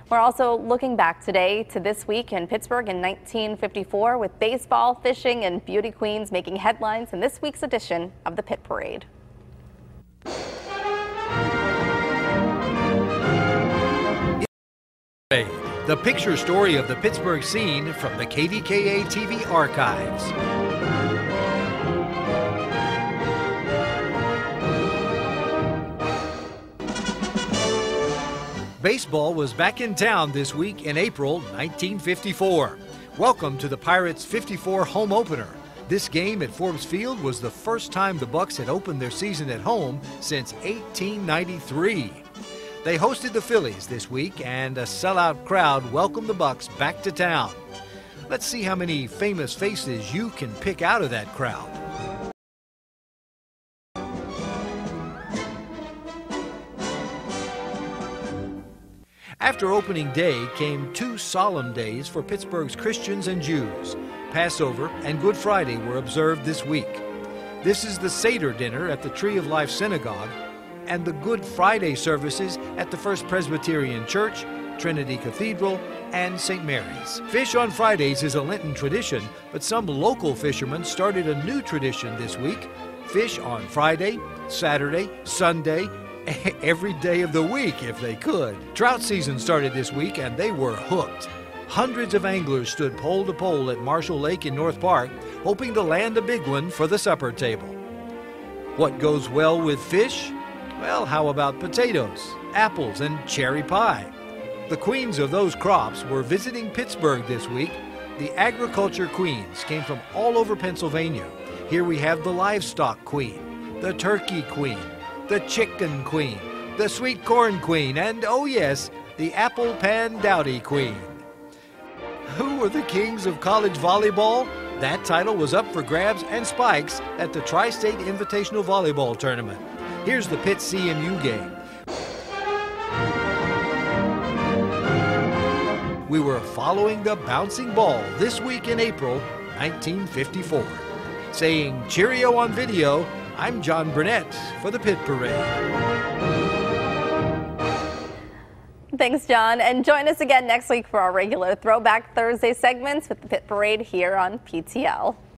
We're also looking back today to this week in Pittsburgh in 1954 with baseball, fishing, and beauty queens making headlines in this week's edition of the Pitt Parade. The picture story of the Pittsburgh scene from the KDKA TV archives. Baseball was back in town this week in April 1954. Welcome to the Pirates' 54 home opener. This game at Forbes Field was the first time the Bucks had opened their season at home since 1893. They hosted the Phillies this week, and a sellout crowd welcomed the Bucks back to town. Let's see how many famous faces you can pick out of that crowd. After opening day came two solemn days for Pittsburgh's Christians and Jews. Passover and Good Friday were observed this week. This is the Seder dinner at the Tree of Life Synagogue and the Good Friday services at the First Presbyterian Church, Trinity Cathedral, and St. Mary's. Fish on Fridays is a Lenten tradition, but some local fishermen started a new tradition this week. Fish on Friday, Saturday, Sunday, every day of the week if they could. Trout season started this week and they were hooked. Hundreds of anglers stood pole to pole at Marshall Lake in North Park, hoping to land a big one for the supper table. What goes well with fish? Well, how about potatoes, apples, and cherry pie? The queens of those crops were visiting Pittsburgh this week. The agriculture queens came from all over Pennsylvania. Here we have the livestock queen, the turkey queen, the chicken queen, the sweet corn queen, and oh yes, the apple pan dowdy queen. Who were the kings of college volleyball? That title was up for grabs and spikes at the Tri-State Invitational Volleyball Tournament. Here's the Pitt CMU game. We were following the bouncing ball this week in April 1954. Saying cheerio on video, I'm John Burnett for the Pitt Parade. Thanks, John. And join us again next week for our regular Throwback Thursday segments with the Pitt Parade here on PTL.